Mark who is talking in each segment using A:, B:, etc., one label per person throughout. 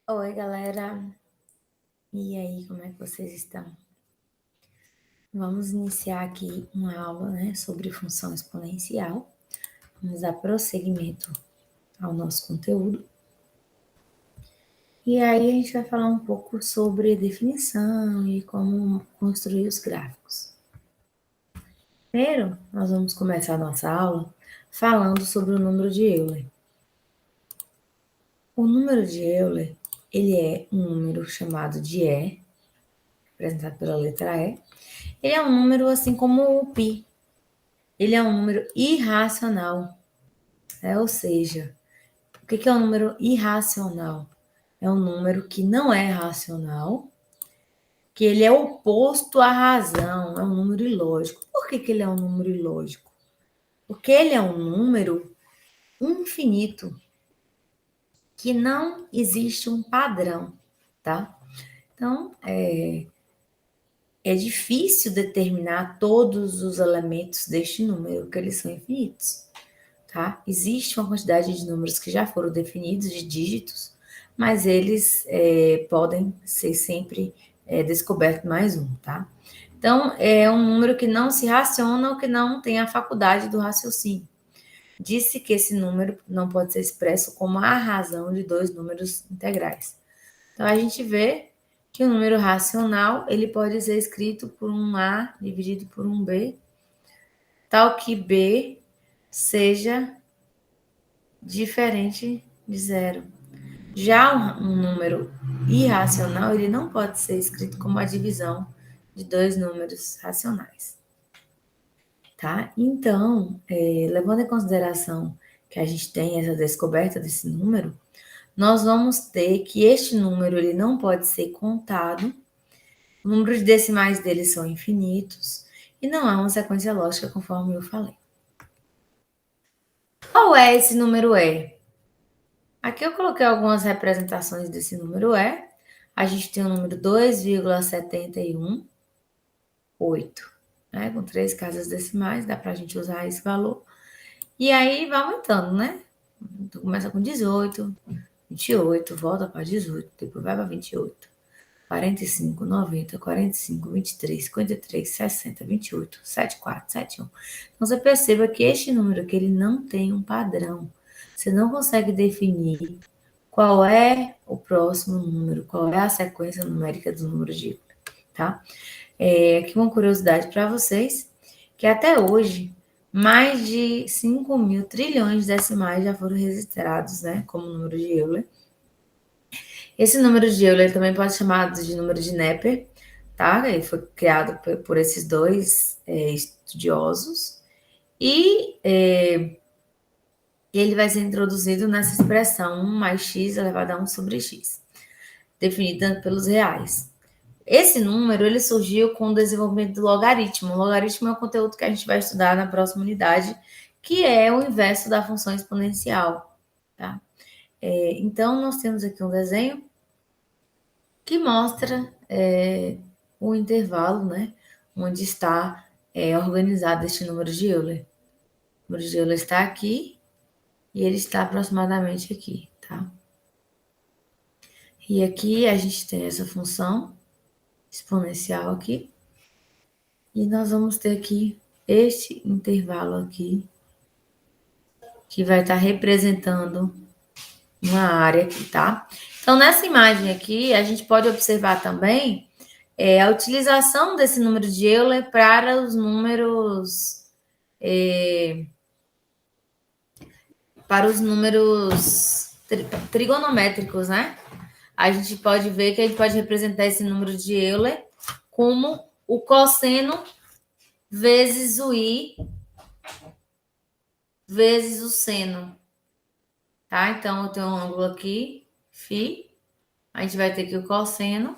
A: Oi, galera. E aí, como é que vocês estão? Vamos iniciar aqui uma aula, né, sobre função exponencial. Vamos dar prosseguimento ao nosso conteúdo. E aí a gente vai falar um pouco sobre definição e como construir os gráficos. Primeiro, nós vamos começar a nossa aula falando sobre o número de Euler. O número de Euler, ele é um número chamado de E, representado pela letra E. Ele é um número assim como o π. Ele é um número irracional, né? Ou seja, o que é um número irracional? É um número que não é racional, que ele é oposto à razão, é um número ilógico. Por que ele é um número ilógico? Porque ele é um número infinito, que não existe um padrão, tá? Então, é difícil determinar todos os elementos deste número, porque eles são infinitos. Tá? Existe uma quantidade de números que já foram definidos, de dígitos, mas eles podem ser sempre descoberto mais um, tá? Então, é um número que não se raciona ou que não tem a faculdade do raciocínio. Disse que esse número não pode ser expresso como a razão de dois números integrais. Então, a gente vê que o número racional, ele pode ser escrito por um A dividido por um B, tal que B seja diferente de zero. Já um número irracional, ele não pode ser escrito como a divisão de dois números racionais. Tá? Então, levando em consideração que a gente tem essa descoberta desse número, nós vamos ter que este número ele não pode ser contado, o número de decimais dele são infinitos, e não há uma sequência lógica, conforme eu falei. Qual é esse número E? Aqui eu coloquei algumas representações desse número E. A gente tem o número 2,718, né? Com 3 casas decimais, dá para a gente usar esse valor. E aí vai aumentando, né? Então, começa com 18, 28, volta para 18, depois vai para 28, 45, 90, 45, 23, 53, 60, 28, 74, 71. Então, você perceba que este número aqui, ele não tem um padrão. Você não consegue definir qual é o próximo número, qual é a sequência numérica do número de Euler, tá? Aqui uma curiosidade para vocês, que até hoje, mais de 5 mil trilhões de decimais já foram registrados, né, como número de Euler. Esse número de Euler também pode ser chamado de número de Neper, tá? Ele foi criado por esses dois estudiosos. E ele vai ser introduzido nessa expressão 1 mais x elevado a 1 sobre x, definida pelos reais. Esse número ele surgiu com o desenvolvimento do logaritmo. O logaritmo é o conteúdo que a gente vai estudar na próxima unidade, que é o inverso da função exponencial. Tá? Então, nós temos aqui um desenho que mostra o intervalo, né, onde está organizado este número de Euler. O número de Euler está aqui e ele está aproximadamente aqui, tá? E aqui a gente tem essa função exponencial aqui. E nós vamos ter aqui este intervalo aqui, que vai estar representando uma área aqui, tá? Então, nessa imagem aqui, a gente pode observar também a utilização desse número de Euler para os números trigonométricos, né? A gente pode ver que a gente pode representar esse número de Euler como o cosseno vezes o i vezes o seno, tá? Então, eu tenho um ângulo aqui, φ, a gente vai ter aqui o cosseno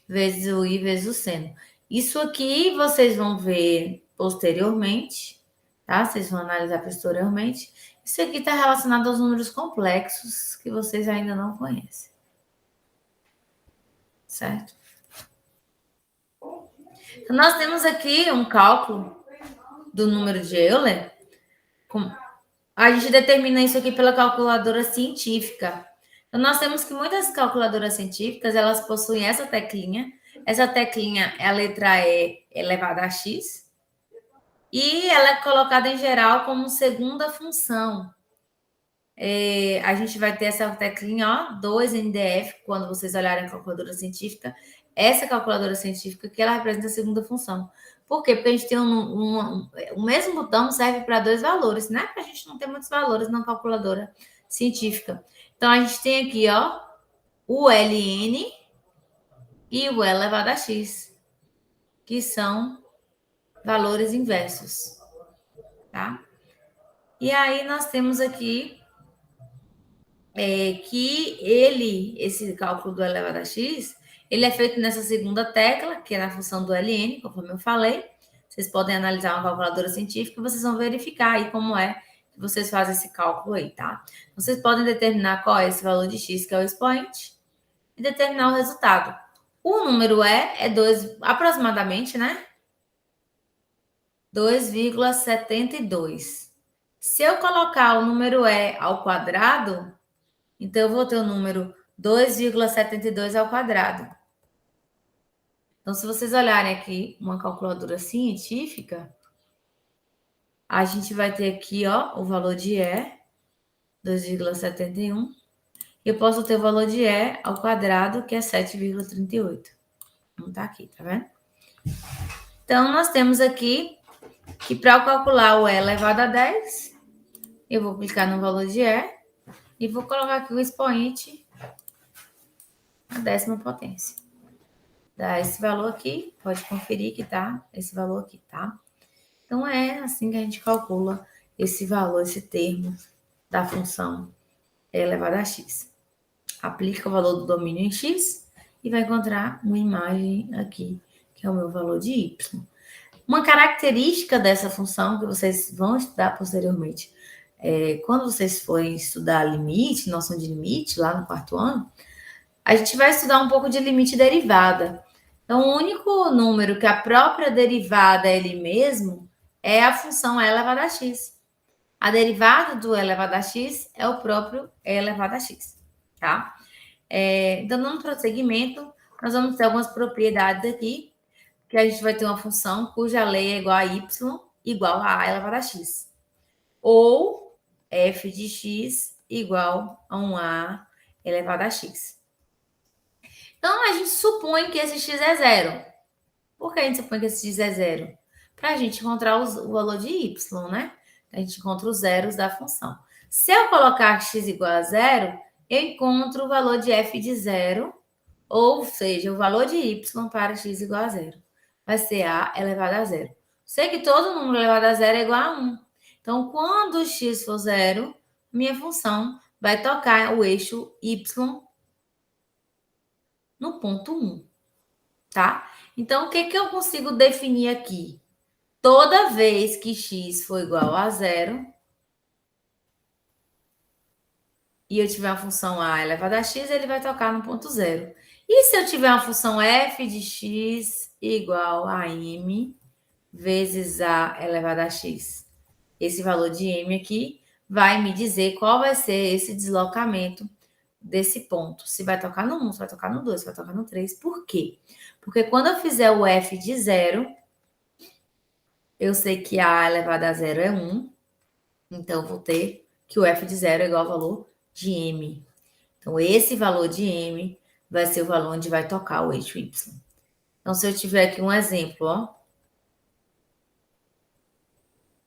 A: vezes o i vezes o seno. Isso aqui vocês vão ver posteriormente, tá? Vocês vão analisar posteriormente. Isso aqui está relacionado aos números complexos que vocês ainda não conhecem. Certo? Então, nós temos aqui um cálculo do número de Euler. A gente determina isso aqui pela calculadora científica. Então, nós temos que muitas calculadoras científicas, elas possuem essa teclinha. Essa teclinha é a letra E elevada a x. E ela é colocada em geral como segunda função. A gente vai ter essa teclinha, ó, 2NDF, quando vocês olharem a calculadora científica. Essa calculadora científica que ela representa a segunda função. Por quê? Porque a gente tem o mesmo botão serve para dois valores, né? Para a gente não ter muitos valores na calculadora científica. Então, a gente tem aqui, ó, o ln e o elevado a x, que são valores inversos, tá? E aí, nós temos aqui que esse cálculo do elevado a x, ele é feito nessa segunda tecla, que é na função do ln, conforme eu falei. Vocês podem analisar uma calculadora científica e vocês vão verificar aí como é que vocês fazem esse cálculo aí, tá? Vocês podem determinar qual é esse valor de x, que é o expoente, e determinar o resultado. O número é 2, aproximadamente, né? 2,72. Se eu colocar o número e ao quadrado, então, eu vou ter o número 2,72 ao quadrado. Então, se vocês olharem aqui uma calculadora científica, a gente vai ter aqui, ó, o valor de E, 2,71. E eu posso ter o valor de E ao quadrado, que é 7,38. Vamos tá aqui, tá vendo? Então, nós temos aqui que para eu calcular o E elevado a 10, eu vou clicar no valor de E e vou colocar aqui o expoente a 10ª potência. Dá esse valor aqui, pode conferir que tá esse valor aqui, tá? Então, é assim que a gente calcula esse valor, esse termo da função E elevado a x. Aplica o valor do domínio em x e vai encontrar uma imagem aqui, que é o meu valor de y. Uma característica dessa função que vocês vão estudar posteriormente, quando vocês forem estudar limite, noção de limite, lá no 4º ano, a gente vai estudar um pouco de limite e derivada. Então, o único número que a própria derivada é ele mesmo é a função e elevado a x. A derivada do e elevado a x é o próprio e elevado a x, tá? Então, dando prosseguimento, nós vamos ter algumas propriedades aqui, que a gente vai ter uma função cuja lei é igual a y igual a elevado a x. Ou f de x igual a 1a elevado a x. Então, a gente supõe que esse x é zero. Por que a gente supõe que esse x é zero? Para a gente encontrar o valor de y, né? A gente encontra os zeros da função. Se eu colocar x igual a zero, eu encontro o valor de f de zero, ou seja, o valor de y para x igual a zero. Vai ser a elevado a zero. Sei que todo número elevado a zero é igual a 1. Então, quando x for zero, minha função vai tocar o eixo y no ponto 1, tá? Então, o que eu consigo definir aqui? Toda vez que x for igual a zero e eu tiver uma função a elevado a x, ele vai tocar no ponto zero. E se eu tiver uma função f de x igual a m vezes a elevado a x? Esse valor de m aqui vai me dizer qual vai ser esse deslocamento desse ponto. Se vai tocar no 1, se vai tocar no 2, se vai tocar no 3. Por quê? Porque quando eu fizer o f de zero, eu sei que a elevado a zero é 1. Então, eu vou ter que o f de zero é igual ao valor de m. Então, esse valor de m vai ser o valor onde vai tocar o eixo y. Então, se eu tiver aqui um exemplo, ó.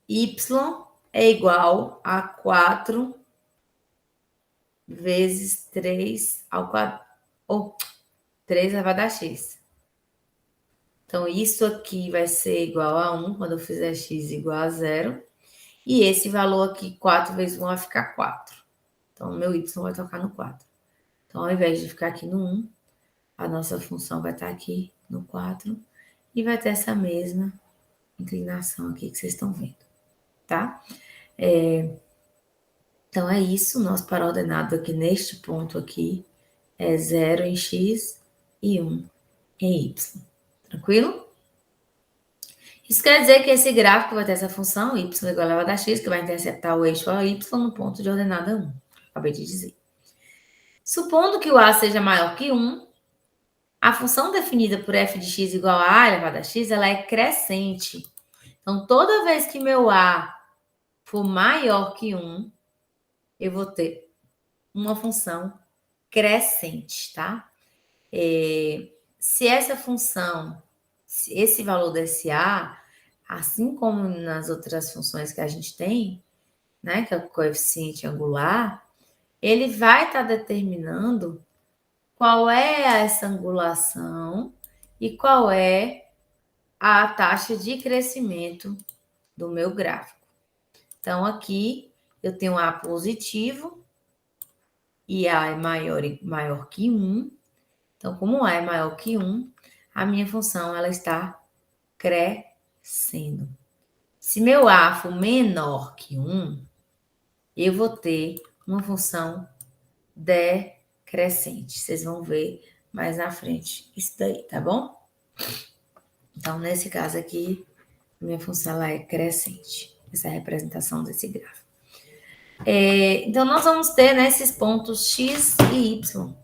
A: Y é igual a 4 vezes 3 ao quadrado, ou 3 elevado a x. Então, isso aqui vai ser igual a 1 quando eu fizer x igual a 0. E esse valor aqui, 4 vezes 1, vai ficar 4. Então, o meu y vai tocar no 4. Então, ao invés de ficar aqui no 1, a nossa função vai estar aqui no 4 e vai ter essa mesma inclinação aqui que vocês estão vendo, tá? Então, é isso. Nosso paraordenado aqui neste ponto aqui é 0 em x e 1 em y. Tranquilo? Isso quer dizer que esse gráfico vai ter essa função y igual a elevado a x, que vai interceptar o eixo AY no ponto de ordenada 1. Acabei de dizer. Supondo que o a seja maior que 1, a função definida por f de x igual a a elevado a x, ela é crescente. Então, toda vez que meu a for maior que 1, eu vou ter uma função crescente, tá? Se essa função, se esse valor desse a, assim como nas outras funções que a gente tem, né, que é o coeficiente angular, ele vai estar determinando qual é essa angulação e qual é a taxa de crescimento do meu gráfico. Então, aqui eu tenho A positivo e A é maior que 1. Então, como A é maior que 1, a minha função ela está crescendo. Se meu A for menor que 1, eu vou ter uma função decrescente. Vocês vão ver mais na frente isso daí, tá bom? Então, nesse caso aqui, minha função ela é crescente. Essa é a representação desse gráfico. Então, nós vamos ter esses pontos x e y.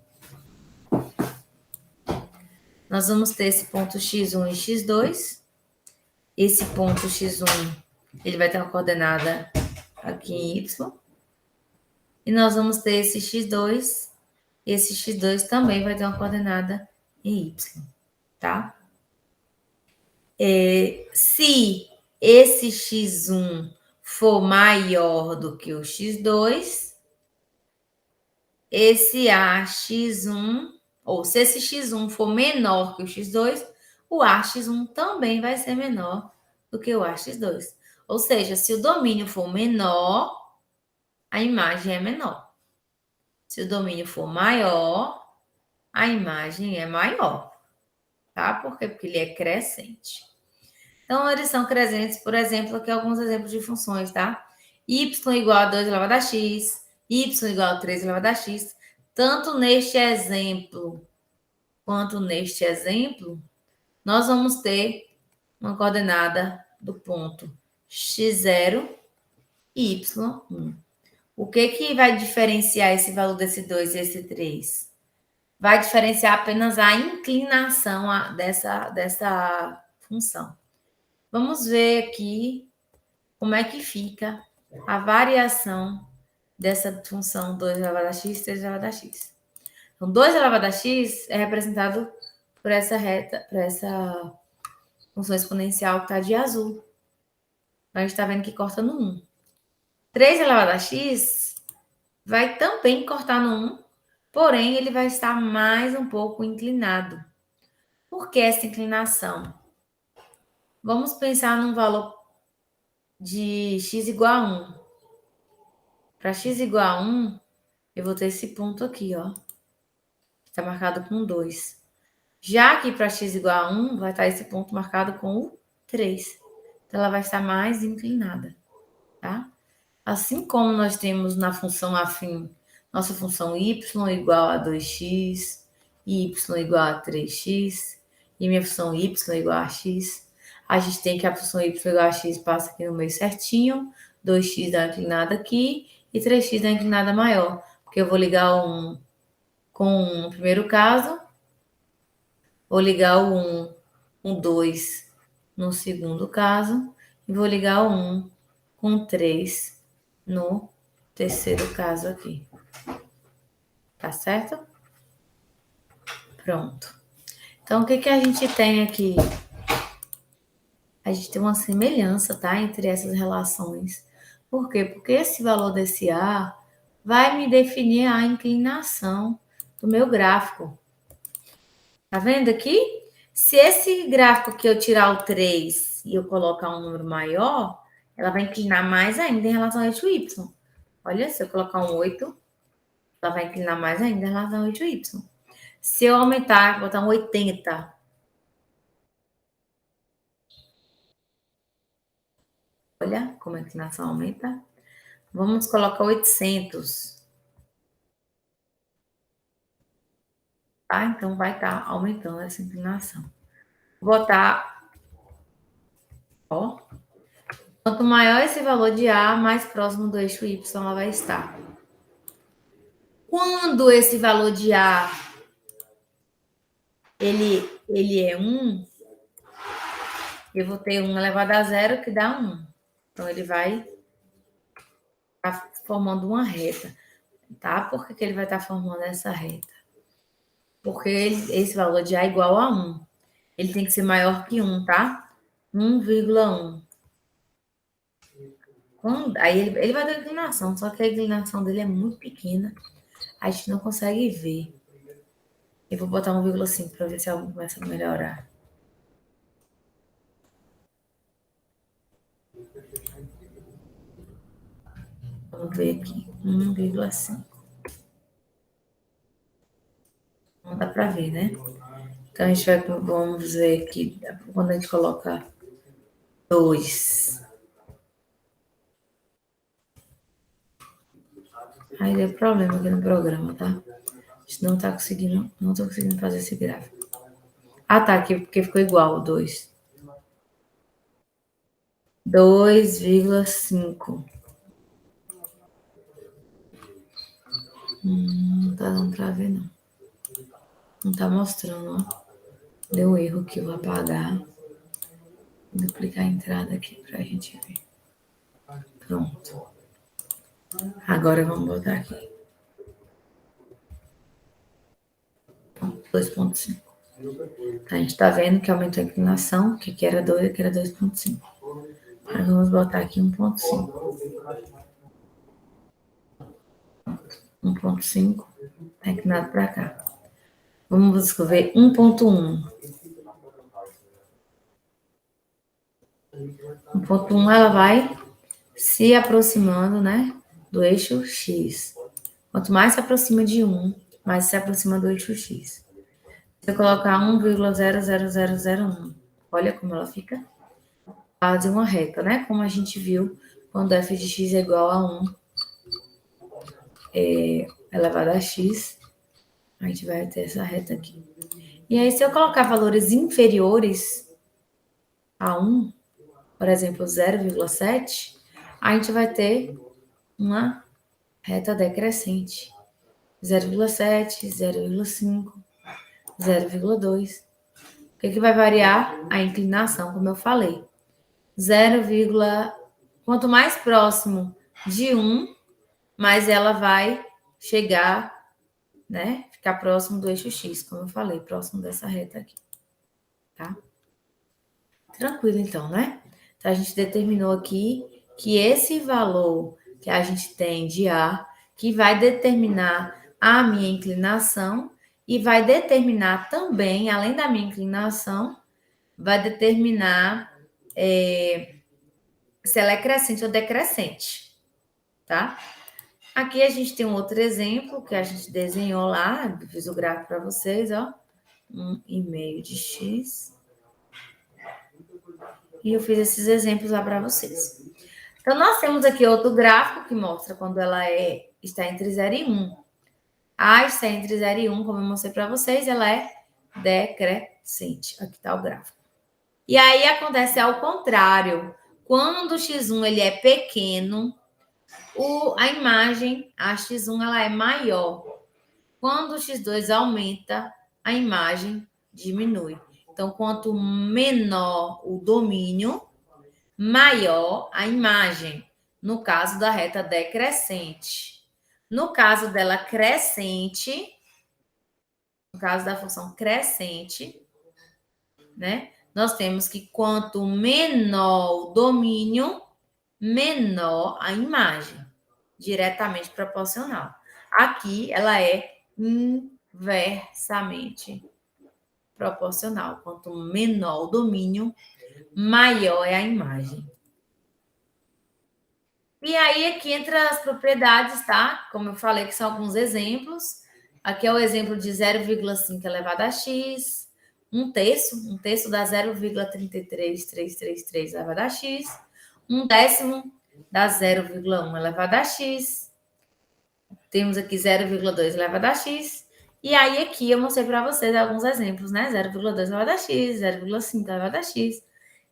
A: Nós vamos ter esse ponto x1 e x2. Esse ponto x1, ele vai ter uma coordenada aqui em y. E nós vamos ter esse x2. Esse x2 também vai ter uma coordenada em y, tá? Se esse x1 for maior do que o x2, esse AX1, ou se esse x1 for menor que o x2, o AX1 também vai ser menor do que o AX2. Ou seja, se o domínio for menor, a imagem é menor. Se o domínio for maior, a imagem é maior, tá? Por quê? Porque ele é crescente. Então, eles são crescentes, por exemplo, aqui alguns exemplos de funções, tá? Y igual a 2 elevado a x, y igual a 3 elevado a x. Tanto neste exemplo quanto neste exemplo, nós vamos ter uma coordenada do ponto x0 e y1. O que vai diferenciar esse valor desse 2 e esse 3? Vai diferenciar apenas a inclinação dessa função. Vamos ver aqui como é que fica a variação dessa função 2 elevado a x, 3 elevado a x. Então, 2 elevado a x é representado por essa reta, por essa função exponencial que está de azul. A gente está vendo que corta no 1. 3 elevado a x vai também cortar no 1, porém ele vai estar mais um pouco inclinado. Por que essa inclinação? Vamos pensar num valor de x igual a 1. Para x igual a 1, eu vou ter esse ponto aqui, ó. Está marcado com 2. Já que para x igual a 1, vai estar esse ponto marcado com o 3. Então, ela vai estar mais inclinada, tá? Assim como nós temos na função afim, nossa função y igual a 2x, y igual a 3x, e minha função y igual a x, a gente tem que a função y igual a x passa aqui no meio certinho, 2x dá uma inclinada aqui, e 3x dá uma inclinada maior, porque eu vou ligar o 1 com 1 no primeiro caso, vou ligar o 1 com 2 no segundo caso, e vou ligar o 1 com 3 no terceiro caso aqui. Tá certo? Pronto. Então, o que a gente tem aqui? A gente tem uma semelhança, tá? Entre essas relações. Por quê? Porque esse valor desse A vai me definir a inclinação do meu gráfico. Tá vendo aqui? Se esse gráfico que eu tirar o 3 e eu colocar um número maior, ela vai inclinar mais ainda em relação ao eixo Y. Olha, se eu colocar um 8, ela vai inclinar mais ainda em relação ao eixo Y. Se eu aumentar, botar um 80, olha como a inclinação aumenta. Vamos colocar 800. Tá? Então, vai estar aumentando essa inclinação. Vou botar Ó. Quanto maior esse valor de A, mais próximo do eixo Y ela vai estar. Quando esse valor de A ele é 1, eu vou ter 1 elevado a 0, que dá 1. Então, ele vai estar formando uma reta, tá? Por que ele vai estar formando essa reta? Porque esse valor de A é igual a 1. Ele tem que ser maior que 1, tá? 1,1. Aí ele vai dar inclinação, só que a inclinação dele é muito pequena. A gente não consegue ver. Eu vou botar 1,5 para ver se algo começa a melhorar. Vamos ver aqui. 1,5. Não dá para ver, né? Então, a gente vai, vamos ver aqui, quando a gente coloca 2. Aí deu problema aqui no programa, tá? A gente não tá conseguindo, não tô conseguindo fazer esse gráfico. Ah, tá, aqui, porque ficou igual, 2. 2,5. Não tá dando pra ver, não. Não tá mostrando, ó. Deu erro aqui, eu vou apagar. Vou duplicar a entrada aqui pra gente ver. Pronto. Agora vamos botar aqui. 2,5. A gente tá vendo que aumentou a inclinação, que aqui era 2, aqui era 2,5. Agora vamos botar aqui 1,5. 1,5. Tá inclinado para cá. Vamos escrever 1,1. 1,1 ela vai se aproximando, né, do eixo X. Quanto mais se aproxima de 1, mais se aproxima do eixo X. Se eu colocar 1,00001, olha como ela fica. Quase uma reta, né? Como a gente viu quando f de x é igual a 1 elevado a x, a gente vai ter essa reta aqui. E aí, se eu colocar valores inferiores a 1, por exemplo, 0,7, a gente vai ter uma reta decrescente. 0,7, 0,5, 0,2. O que vai variar? A inclinação, como eu falei. 0, quanto mais próximo de 1, mais ela vai chegar, né? Ficar próximo do eixo X, como eu falei, próximo dessa reta aqui. Tá? Tranquilo, então, né? Então, a gente determinou aqui que esse valor que a gente tem de A, que vai determinar a minha inclinação e vai determinar também, além da minha inclinação, vai determinar se ela é crescente ou decrescente, tá? Aqui a gente tem um outro exemplo que a gente desenhou lá, fiz o gráfico para vocês, ó, 1,5 de x. E eu fiz esses exemplos lá para vocês. Então, nós temos aqui outro gráfico que mostra quando ela está entre 0 e 1. A está entre 0 e 1, como eu mostrei para vocês, ela é decrescente. Aqui está o gráfico. E aí acontece ao contrário. Quando o x1 ele é pequeno, a imagem, a x1, ela é maior. Quando o x2 aumenta, a imagem diminui. Então, quanto menor o domínio, maior a imagem. No caso da reta decrescente. No caso dela crescente, no caso da função crescente, né? Nós temos que quanto menor o domínio, menor a imagem. Diretamente proporcional. Aqui ela é inversamente proporcional. Quanto menor o domínio, maior é a imagem. E aí aqui entra as propriedades, tá? Como eu falei, que são alguns exemplos. Aqui é o exemplo de 0,5 elevado a x, um terço dá 0,33333 elevado a x, um décimo dá 0,1 elevado a x, temos aqui 0,2 elevado a x, e aí aqui eu mostrei para vocês alguns exemplos, né? 0,2 elevado a x, 0,5 elevado a x.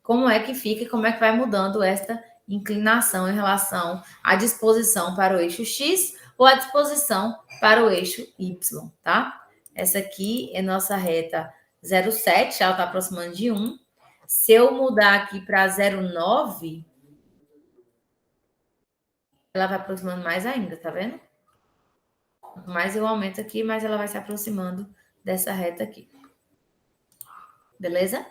A: como é que fica e como é que vai mudando esta inclinação em relação à disposição para o eixo X ou à disposição para o eixo Y, tá? Essa aqui é nossa reta 0,7, ela está aproximando de 1. Se eu mudar aqui para 0,9, ela vai aproximando mais ainda, tá vendo? Quanto mais eu aumento aqui, mais ela vai se aproximando dessa reta aqui. Beleza?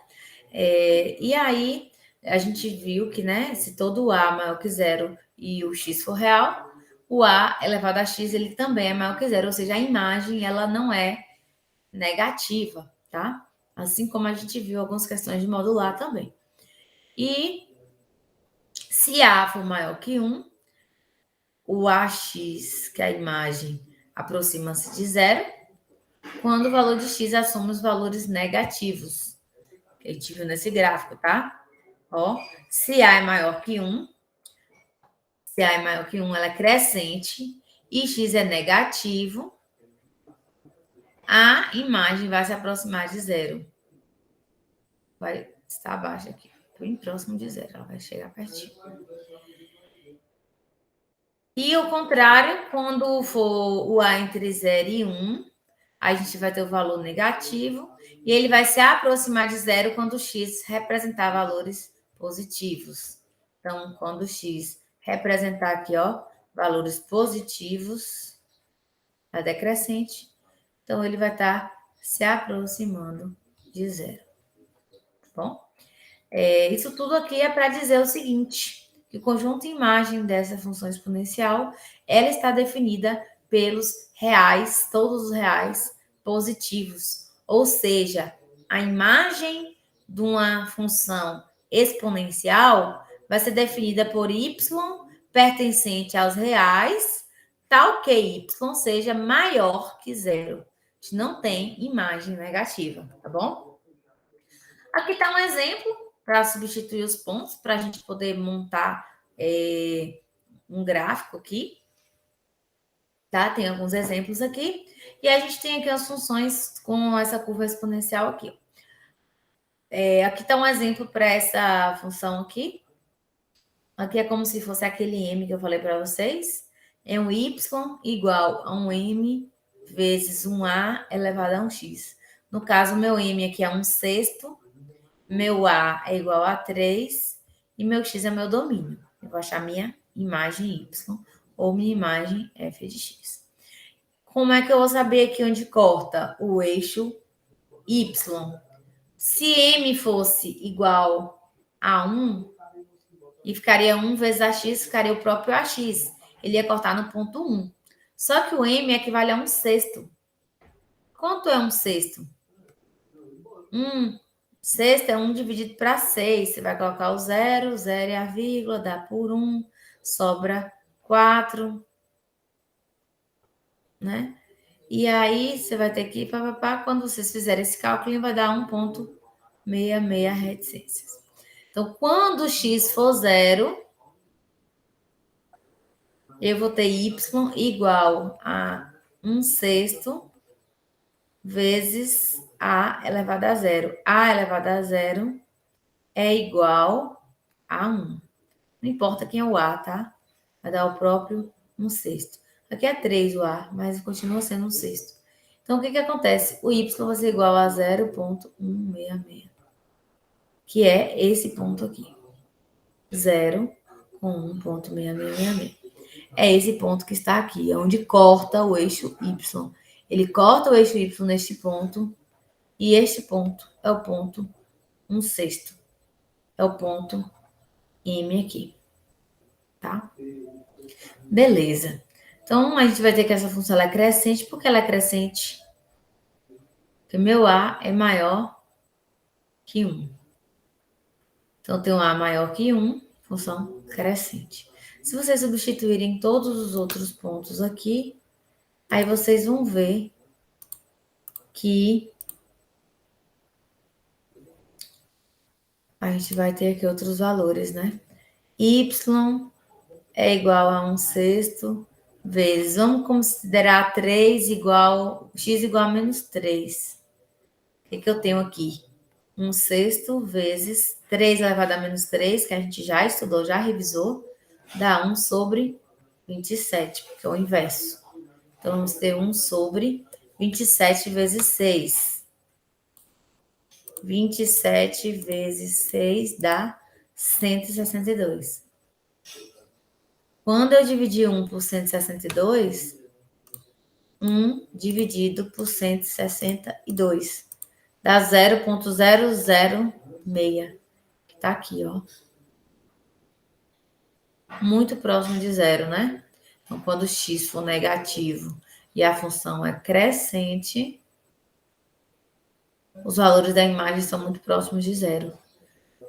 A: E aí, a gente viu que, né, se todo o A maior que zero e o X for real, o A elevado a X, ele também é maior que zero, ou seja, a imagem, ela não é negativa, tá? Assim como a gente viu algumas questões de modular também. E se A for maior que 1, o AX, que é a imagem, aproxima-se de zero, quando o valor de X assume os valores negativos, que a gente viu nesse gráfico, tá? Ó, se A é maior que 1, se A é maior que 1, ela é crescente, e X é negativo, a imagem vai se aproximar de zero. Vai estar abaixo aqui, bem próximo de zero, ela vai chegar pertinho. E o contrário, quando for o A entre 0 e 1, a gente vai ter o valor negativo e ele vai se aproximar de zero quando o X representar valores positivos. Então, quando o X representar aqui, ó, valores positivos, a decrescente, então ele vai estar se aproximando de zero. Tá bom? Isso tudo aqui é para dizer o seguinte, que o conjunto imagem dessa função exponencial, ela está definida pelos reais, todos os reais positivos. Ou seja, a imagem de uma função exponencial vai ser definida por y pertencente aos reais, tal que y seja maior que zero. A gente não tem imagem negativa, tá bom? Aqui está um exemplo para substituir os pontos, para a gente poder montar um gráfico aqui. Tá? Tem alguns exemplos aqui. E a gente tem aqui as funções com essa curva exponencial aqui. Aqui está um exemplo para essa função aqui. Aqui é como se fosse aquele m que eu falei para vocês. É um y igual a um m vezes um a elevado a um x. No caso, o meu m aqui é 1/6. Meu A é igual a 3 e meu X é meu domínio. Eu vou achar minha imagem Y ou minha imagem f de X. Como é que eu vou saber aqui onde corta o eixo Y? Se M fosse igual a 1, e ficaria 1 vezes AX, ficaria o próprio AX. Ele ia cortar no ponto 1. Só que o M equivale a 1/6. Quanto é 1/6? 1 sexta é 1 dividido para 6. Você vai colocar o 0 e a vírgula, dá por 1, sobra 4, né? E aí você vai ter que ir, quando vocês fizerem esse cálculo, vai dar 1,66 reticências. Então, quando o x for 0, eu vou ter y igual a 1/6 vezes a elevado a 0. A elevado a 0 é igual a 1. Não importa quem é o A, tá? Vai dar o próprio 1/6. Aqui é 3 o A, mas continua sendo 1/6. Então, o que acontece? O Y vai ser igual a 0,166. Que é esse ponto aqui. 0 com 1,6666. É esse ponto que está aqui, é onde corta o eixo Y. Ele corta o eixo Y neste ponto, e este ponto é o ponto 1/6. É o ponto M aqui. Tá? Beleza. Então, a gente vai ter que essa função ela é crescente. Por que ela é crescente? Porque meu A é maior que 1. Então, tem um A maior que 1, função crescente. Se vocês substituírem todos os outros pontos aqui, aí vocês vão ver que a gente vai ter aqui outros valores, né? Y é igual a 1/6 vezes, vamos considerar 3 igual, x igual a -3. O que eu tenho aqui? 1 sexto vezes 3 elevado a menos 3, que a gente já estudou, já revisou, dá 1 sobre 27, porque é o inverso. Então, vamos ter 1 sobre 27 vezes 6. 27 vezes 6 dá 162. Quando eu dividir 1 por 162, 1 dividido por 162 dá 0,006, que está aqui, ó. Muito próximo de zero, né? Então, quando o x for negativo e a função é crescente, os valores da imagem são muito próximos de zero.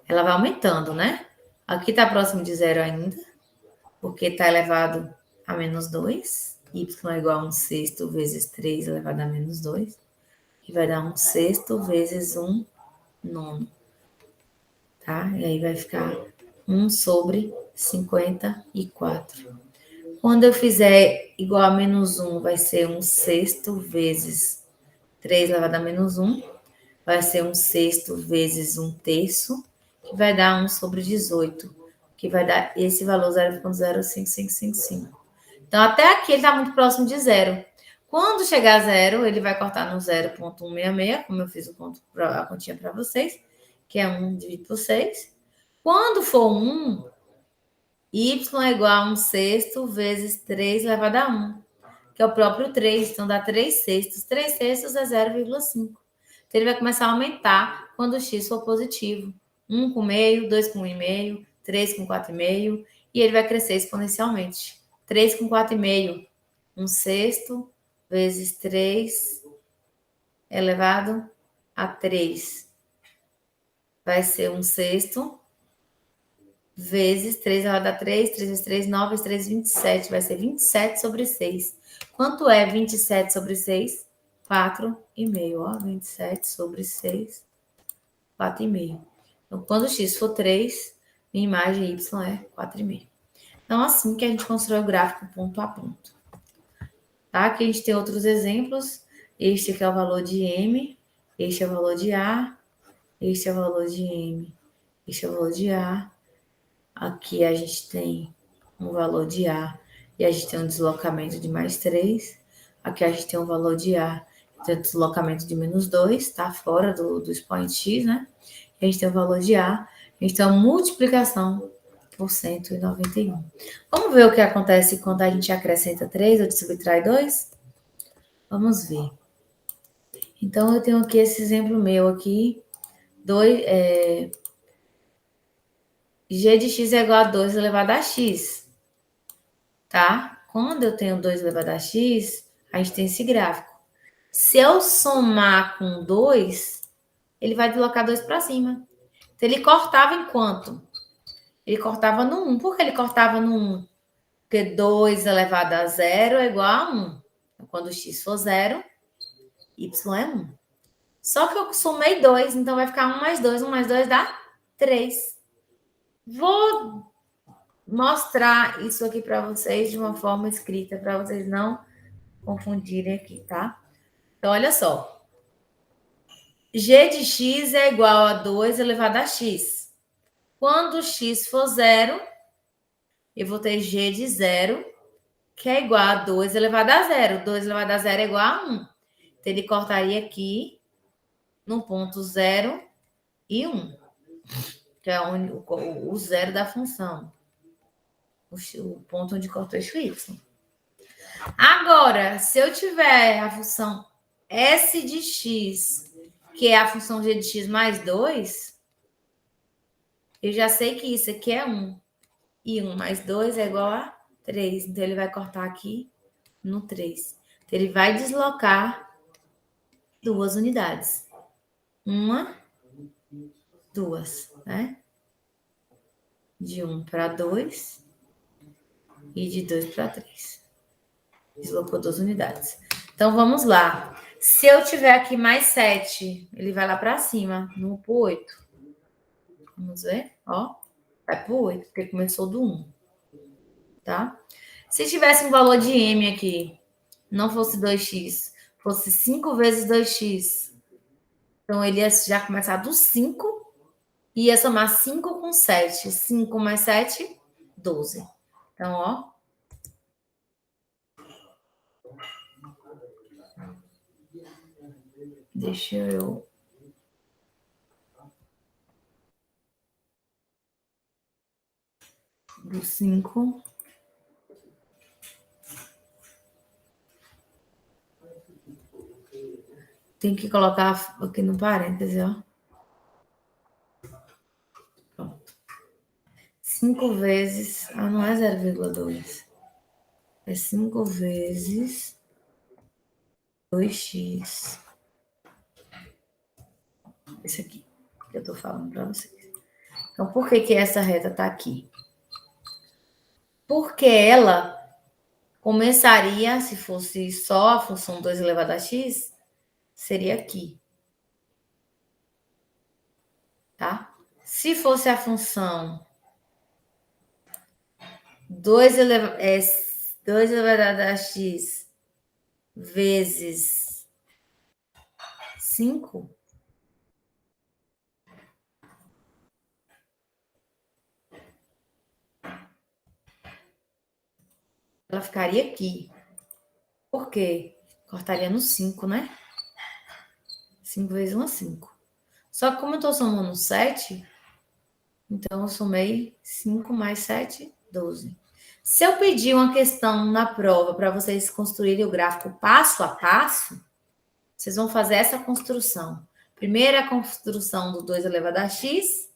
A: Ela vai aumentando, né? Aqui está próximo de zero ainda, porque está elevado a menos 2. Y é igual a 1 sexto vezes 3 elevado a menos 2. Que vai dar 1 sexto vezes 1 nono. Tá? E aí vai ficar 1 sobre 54. Quando eu fizer igual a menos 1, vai ser 1 sexto vezes 3 elevado a menos 1. Vai ser 1 sexto vezes 1 terço, que vai dar 1 sobre 18, que vai dar esse valor 0,05555. Então, até aqui ele está muito próximo de zero. Quando chegar a zero, ele vai cortar no 0,166, como eu fiz a continha para vocês, que é 1 dividido por 6. Quando for 1, y é igual a 1 sexto vezes 3 elevado a 1, que é o próprio 3, então dá 3 sextos. 3 sextos é 0,5. Então, ele vai começar a aumentar quando o x for positivo. 1 com meio, 2 com 1,5, 3 com 4,5, e ele vai crescer exponencialmente. 3 com 4,5, 1 sexto vezes 3 elevado a 3. Vai ser 1 sexto vezes 3 elevado a 3, 3 vezes 3, 9 vezes 3, 27. Vai ser 27 sobre 6. Quanto é 27 sobre 6? 4,5, ó. 27 sobre 6, 4,5. Então, quando o x for 3, minha imagem y é 4,5. Então, assim que a gente constrói o gráfico ponto a ponto. Tá? Aqui a gente tem outros exemplos. Este aqui é o valor de M, este é o valor de A, este é o valor de M, este é o valor de A. Aqui a gente tem um valor de A e a gente tem um deslocamento de mais 3. Aqui a gente tem um valor de A, tem um deslocamento de menos 2, tá? Fora do expoente x, né? E a gente tem o valor de A, a gente tem uma multiplicação por 191. Vamos ver o que acontece quando a gente acrescenta 3 ou subtrai 2? Vamos ver. Então, eu tenho aqui esse exemplo meu aqui. G de x é igual a 2 elevado a x. Tá? Quando eu tenho 2 elevado a x, a gente tem esse gráfico. Se eu somar com 2, ele vai deslocar 2 para cima. Então, ele cortava em quanto? Ele cortava no 1. Por que ele cortava no 1? Porque 2 elevado a 0 é igual a 1. Então, quando x for 0, y é 1. Só que eu somei 2, então vai ficar 1 mais 2. 1 mais 2 dá 3. Vou mostrar isso aqui para vocês de uma forma escrita, para vocês não confundirem aqui, tá? Então, olha só. G de x é igual a 2 elevado a x. Quando x for 0, eu vou ter g de 0, que é igual a 2 elevado a 0. 2 elevado a 0 é igual a 1. Então, ele cortaria aqui no ponto 0 e 1, que é o zero da função. O ponto onde corta o eixo y. Agora, se eu tiver a função s de x, que é a função g de x mais 2, eu já sei que isso aqui é 1. E 1 mais 2 é igual a 3. Então, ele vai cortar aqui no 3. Então, ele vai deslocar 2 unidades. 1, 2, né? De 1 para 2 e de 2 para 3. Deslocou 2 unidades. Então, vamos lá. Se eu tiver aqui mais 7, ele vai lá para cima, no 8. Vamos ver, ó. Vai para 8, porque começou do 1. Tá? Se tivesse um valor de M aqui, não fosse 2x, fosse 5 vezes 2x, Então, ele ia já começar do 5 e ia somar 5 com 7. 5 mais 7, 12. Então, ó. Deixa eu. Do 5. Tem que colocar aqui no parêntese, ó. Pronto. 5 vezes. Ah, não é 0,2. É 5 vezes 2x. Esse aqui que eu tô falando para vocês. Então, por que que essa reta tá aqui? Porque ela começaria, se fosse só a função 2 elevado a x, seria aqui, tá? Se fosse a função 2 elevado a x vezes 5, ela ficaria aqui. Por quê? Cortaria no 5, né? 5 vezes 1 é 5. Só que como eu estou somando 7, então eu somei 5 mais 7, 12. Se eu pedir uma questão na prova para vocês construírem o gráfico passo a passo, vocês vão fazer essa construção. Primeiro, a construção do 2 elevado a x,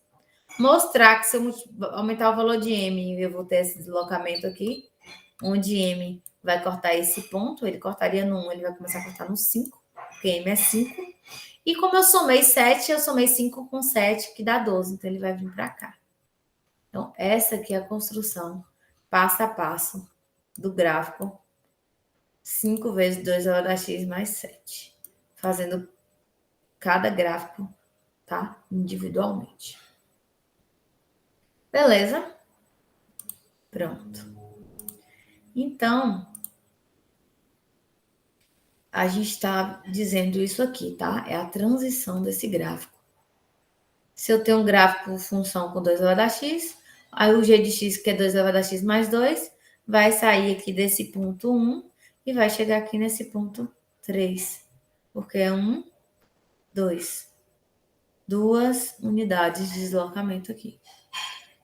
A: mostrar que se eu aumentar o valor de m, eu vou ter esse deslocamento aqui, onde m vai cortar esse ponto, ele cortaria no 1, ele vai começar a cortar no 5, porque m é 5. E como eu somei 7, eu somei 5 com 7, que dá 12, então ele vai vir para cá. Então, essa aqui é a construção passo a passo do gráfico 5 vezes 2 elevado a x mais 7. Fazendo cada gráfico, tá? Individualmente. Beleza? Pronto. Então, a gente está dizendo isso aqui, tá? É a transição desse gráfico. Se eu tenho um gráfico função com 2 elevado a x, aí o g de x, que é 2 elevado a x mais 2, vai sair aqui desse ponto 1 e vai chegar aqui nesse ponto 3. Porque é 1, 2. 2 unidades de deslocamento aqui.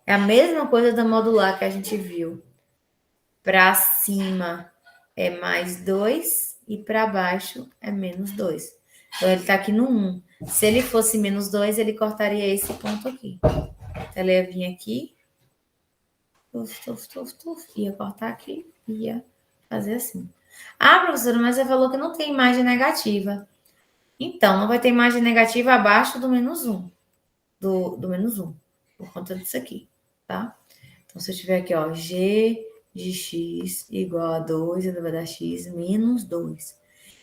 A: É a mesma coisa da modular que a gente viu. Para cima é mais 2 e para baixo é menos 2. Então, ele está aqui no 1. Se ele fosse menos 2, ele cortaria esse ponto aqui. Então, ele ia vir aqui, ia cortar aqui, ia fazer assim. Ah, professora, mas você falou que não tem imagem negativa. Então, não vai ter imagem negativa abaixo do menos 1. Do menos 1, por conta disso aqui, tá? Então, se eu tiver aqui, ó, g de x igual a 2 elevado a x menos 2.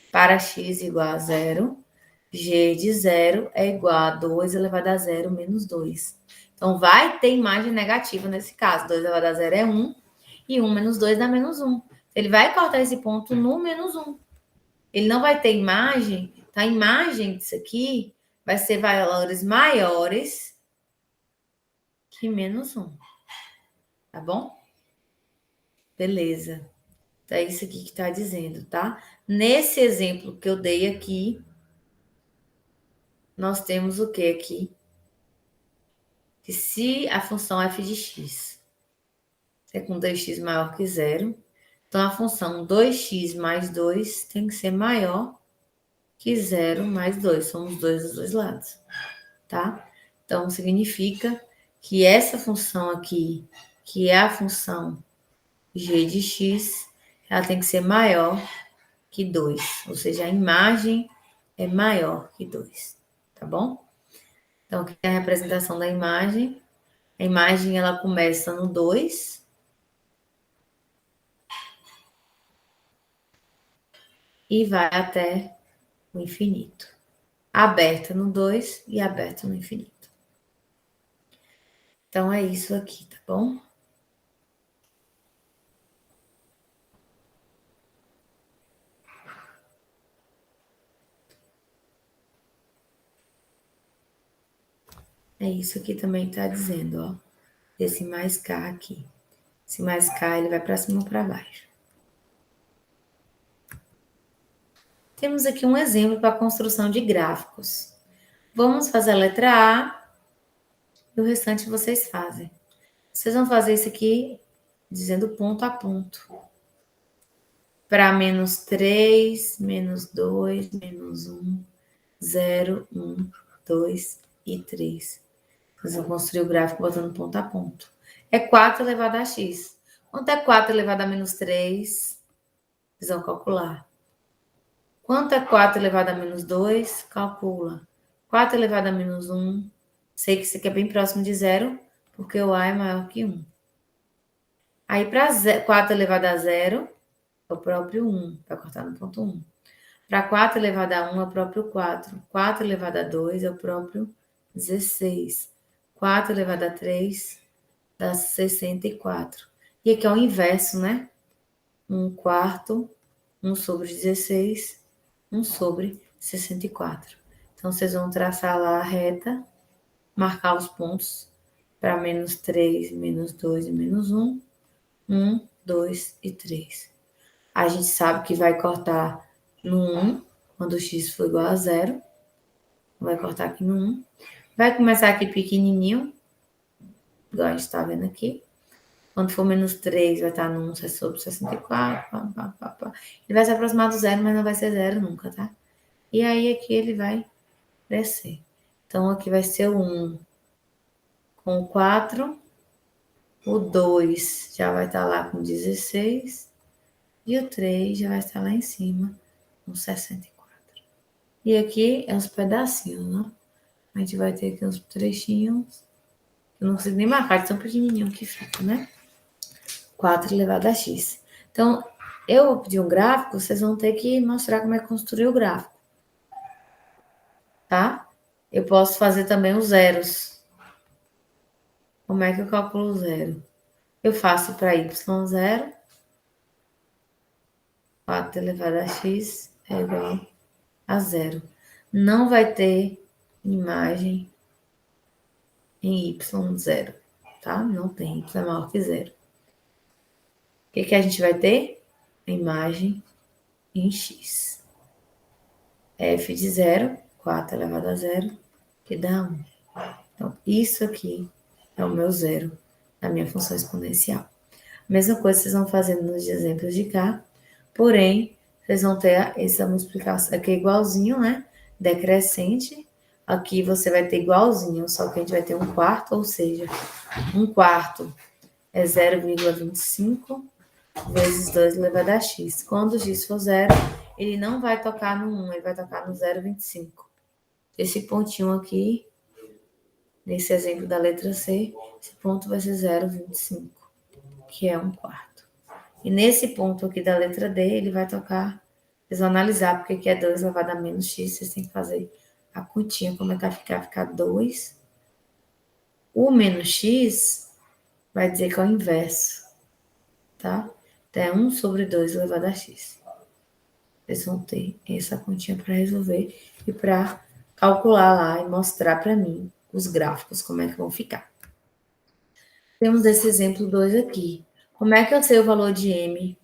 A: Para x igual a 0, g de 0 é igual a 2 elevado a 0 menos 2. Então, vai ter imagem negativa nesse caso. 2 elevado a 0 é 1 e 1 menos 2 dá menos 1. Ele vai cortar esse ponto no menos 1. Ele não vai ter imagem, tá? A imagem disso aqui vai ser valores maiores que menos 1. Tá bom? Beleza. Então, é isso aqui que está dizendo, tá? Nesse exemplo que eu dei aqui, nós temos o que aqui? Que se a função f de x é com 2x maior que zero, então a função 2x mais 2 tem que ser maior que 0 mais 2. Somos 2 dos dois lados, tá? Então, significa que essa função aqui, que é a função g de x, ela tem que ser maior que 2. Ou seja, a imagem é maior que 2, tá bom? Então, aqui é a representação da imagem. A imagem, ela começa no 2 e vai até o infinito. Aberta no 2 e aberta no infinito. Então, é isso aqui, tá bom? É isso aqui também que tá dizendo, ó. Esse mais K aqui. Esse mais K, ele vai para cima ou para baixo. Temos aqui um exemplo para a construção de gráficos. Vamos fazer a letra A e o restante vocês fazem. Vocês vão fazer isso aqui dizendo ponto a ponto. Para -3, -2, -1, 0, 1, 2 e 3. Vocês vão construir o gráfico botando ponto a ponto. É 4 elevado a x. Quanto é 4 elevado a -3? Vocês vão calcular. Quanto é 4 elevado a -2? Calcula. 4 elevado a -1. Sei que isso aqui é bem próximo de zero, porque o A é maior que 1. Aí, para 4 elevado a 0, é o próprio 1, para cortar no ponto 1. Para 4 elevado a 1 é o próprio 4. 4 elevado a 2 é o próprio 16. 4 elevado a 3 dá 64. E aqui é o inverso, né? 1 quarto, 1 sobre 16, 1 sobre 64. Então, vocês vão traçar lá a reta, marcar os pontos para -3, -2 e -1. 1, 2 e 3. A gente sabe que vai cortar no 1, quando o x for igual a 0. Vai cortar aqui no 1. Vai começar aqui pequenininho, igual a gente está vendo aqui. Quando for -3, vai estar no 1 sobre 64. Pá, pá, pá, pá. Ele vai se aproximar do 0, mas não vai ser 0 nunca, tá? E aí aqui ele vai descer. Então aqui vai ser o 1 com o 4. O 2 já vai estar lá com 16. E o 3 já vai estar lá em cima com 64. E aqui é uns pedacinhos, né? A gente vai ter aqui uns trechinhos. Eu não consigo nem marcar, de tão pequenininho que fica, né? 4 elevado a x. Então, eu vou pedir um gráfico, vocês vão ter que mostrar como é que construir o gráfico. Tá? Eu posso fazer também os zeros. Como é que eu calculo o zero? Eu faço para y0. 4 elevado a x é igual a zero. Não vai ter imagem em y0, tá? Não tem, y é maior que zero. O que que a gente vai ter? A imagem em x. F de 0, 4 elevado a 0, que dá 1. Então, isso aqui é o meu zero da minha função exponencial. Mesma coisa vocês vão fazendo nos exemplos de cá, porém, vocês vão ter essa multiplicação aqui igualzinho, né? Decrescente. Aqui você vai ter igualzinho, só que a gente vai ter um quarto, ou seja, um quarto é 0,25 vezes 2 elevado a x. Quando o x for zero, ele não vai tocar no 1, ele vai tocar no 0,25. Esse pontinho aqui, nesse exemplo da letra C, esse ponto vai ser 0,25, que é um quarto. E nesse ponto aqui da letra D, ele vai tocar, vocês vão analisar, porque aqui é 2 elevado a menos x, vocês têm que fazer a continha, como é que vai ficar? Ficar 2. O menos x vai dizer que é o inverso, tá? Então, é 1 sobre 2 elevado a x. Vocês vão ter essa continha para resolver e para calcular lá e mostrar para mim os gráficos, como é que vão ficar. Temos esse exemplo 2 aqui. Como é que eu sei o valor de m?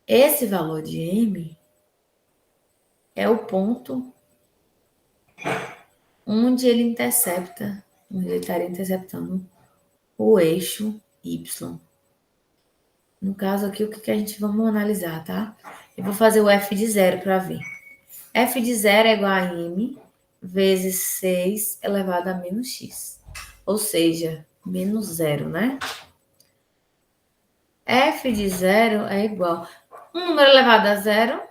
A: Esse valor de m é o ponto onde ele intercepta, onde ele estaria interceptando o eixo y. No caso aqui, o que a gente vamos analisar, tá? Eu vou fazer o f de 0 para ver. F de 0 é igual a m vezes 6 elevado a menos x. Ou seja, menos 0, né? F de 0 é igual. Um número elevado a 0,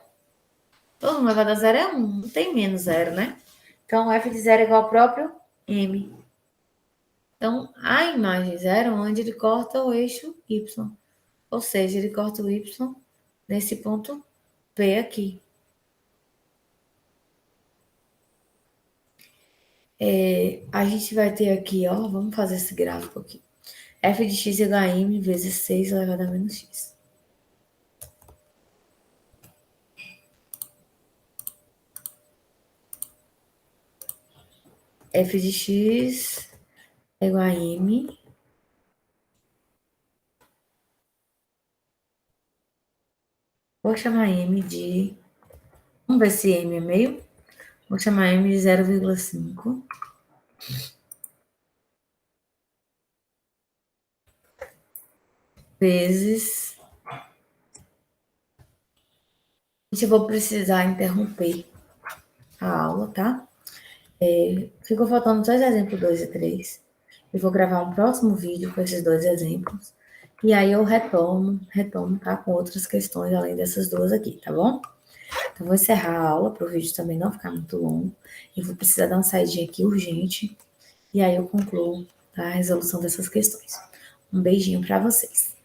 A: todo número elevado a 0 é 1, não tem menos 0, né? Então, F de 0 é igual ao próprio m. Então, a imagem 0 onde ele corta o eixo y. Ou seja, ele corta o y nesse ponto P aqui. A gente vai ter aqui, ó, vamos fazer esse gráfico aqui. F de x igual a m vezes 6 elevado a menos x. f de x é igual a m. Vou chamar m de... Vamos ver se m é meio. Vou chamar m de 0,5 vezes... Gente, eu vou precisar interromper a aula, tá? Ficou faltando só os exemplos 2 e 3. Eu vou gravar um próximo vídeo com esses dois exemplos. E aí eu retomo, tá? Com outras questões além dessas duas aqui, tá bom? Então, vou encerrar a aula para o vídeo também não ficar muito longo. Eu vou precisar dar uma saidinha aqui urgente. E aí eu concluo, tá? A resolução dessas questões. Um beijinho para vocês.